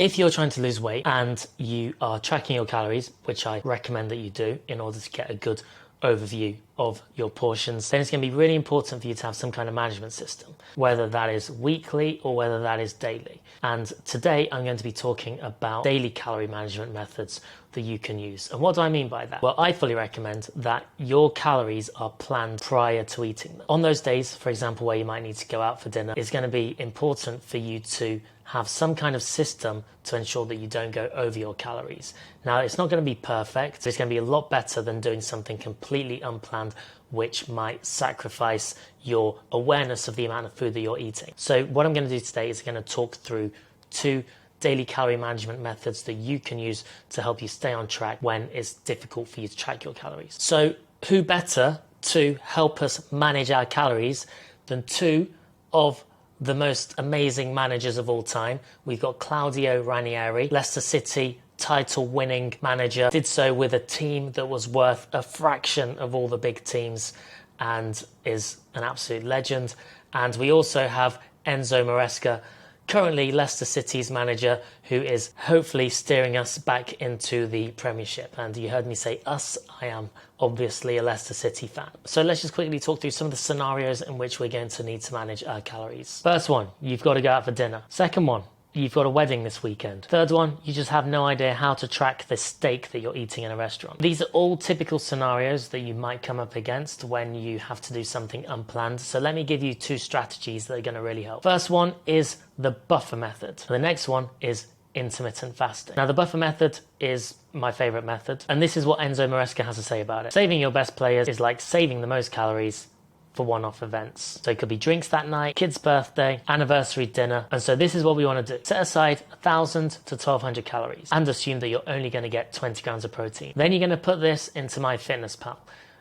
If you're trying to lose weight and you are tracking your calories, which I recommend that you do in order to get a good overview of your portions, then it's going to be really important for you to have some kind of management system, whether that is weekly or whether that is daily. And today I'm going to be talking about daily calorie management methods that you can use. And what do I mean by that? Well, I fully recommend that your calories are planned prior to eating them. On those days, for example, where you might need to go out for dinner, it's going to be important for you to have some kind of system to ensure that you don't go over your calories. Now, it's not going to be perfect. It's going to be a lot better than doing something completely unplanned, which might sacrifice your awareness of the amount of food that you're eating. So what I'm going to do today is going to talk through 2 daily calorie management methods that you can use to help you stay on track when it's difficult for you to track your calories. So who better to help us manage our calories than 2 of the most amazing managers of all time? We've got Claudio Ranieri, Leicester City title-winning manager, did so with a team that was worth a fraction of all the big teams and is an absolute legend. And we also have Enzo Maresca, currently Leicester City's manager, who is hopefully steering us back into the Premiership. And you heard me say us, I am obviously a Leicester City fan. So let's just quickly talk through some of the scenarios in which we're going to need to manage our calories. First one, you've got to go out for dinner. Second one, you've got a wedding this weekend. Third one, you just have no idea how to track the steak that you're eating in a restaurant. These are all typical scenarios that you might come up against when you have to do something unplanned. So let me give you 2 strategies that are going to really help. First one is the buffer method. The next one is intermittent fasting. Now, the buffer method is my favorite method, and this is what Enzo Maresca has to say about it. Saving your best players is like saving the most calories for one-off events. So it could be drinks that night, kid's birthday, anniversary dinner. And so this is what we want to do. Set aside 1,000 to 1,200 calories and assume that you're only going to get 20 grams of protein. Then you're going to put this into MyFitnessPal.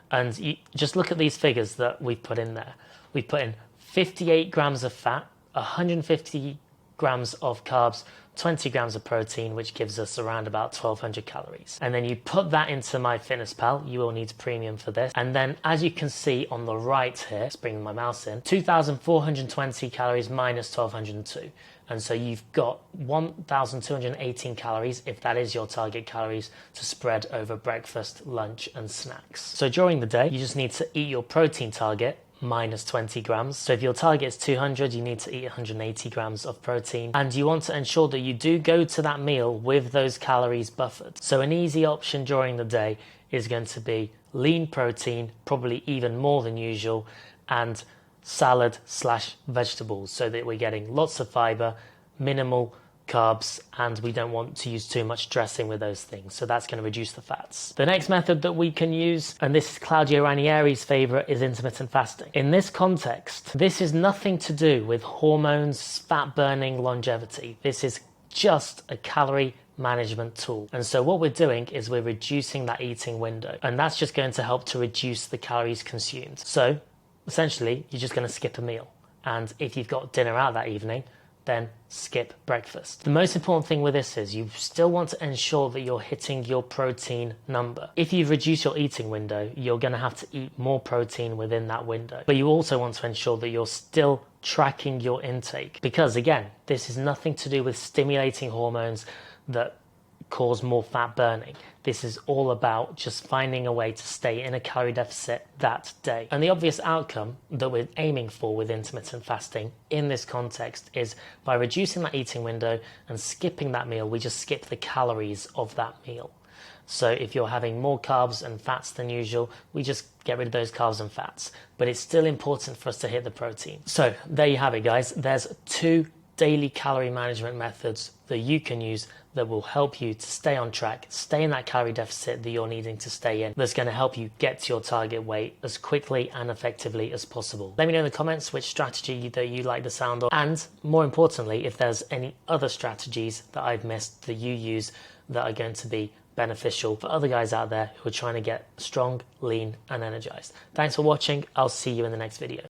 And you just look at these figures that we've put in there. We've put in 58 grams of fat, 150 grams of carbs, 20 grams of protein, which gives us around about 1,200 calories. And then you put that into MyFitnessPal. You will need premium for this. And then, as you can see on the right here, just bringing my mouse in, 2,420 calories minus 1,202. And so you've got 1,218 calories, if that is your target calories, to spread over breakfast, lunch, and snacks. So during the day, you just need to eat your protein target minus 20 grams. So if your target is 200, you need to eat 180 grams of protein. And you want to ensure that you do go to that meal with those calories buffered. So an easy option during the day is going to be lean protein, probably even more than usual, and salad/vegetables, so that we're getting lots of fiber, minimal carbs, and we don't want to use too much dressing with those things. So that's going to reduce the fats. The next method that we can use, and this is Claudio Ranieri's favorite, is intermittent fasting. In this context, this is nothing to do with hormones, fat burning, longevity. This is just a calorie management tool. And so what we're doing is we're reducing that eating window, and that's just going to help to reduce the calories consumed. So essentially, you're just going to skip a meal. And if you've got dinner out that evening, then skip breakfast. The most important thing with this is you still want to ensure that you're hitting your protein number. If you've reduced your eating window, you're going to have to eat more protein within that window. But you also want to ensure that you're still tracking your intake, because again, this is nothing to do with stimulating hormones that cause more fat burning. This is all about just finding a way to stay in a calorie deficit that day. And the obvious outcome that we're aiming for with intermittent fasting in this context is by reducing that eating window and skipping that meal, we just skip the calories of that meal. So if you're having more carbs and fats than usual, we just get rid of those carbs and fats. But it's still important for us to hit the protein. So there you have it, guys. There's 2 daily calorie management methods that you can use that will help you to stay on track, stay in that calorie deficit that you're needing to stay in, that's going to help you get to your target weight as quickly and effectively as possible. Let me know in the comments which strategy that you like the sound of, and more importantly, if there's any other strategies that I've missed that you use that are going to be beneficial for other guys out there who are trying to get strong, lean, and energized. Thanks for watching. I'll see you in the next video.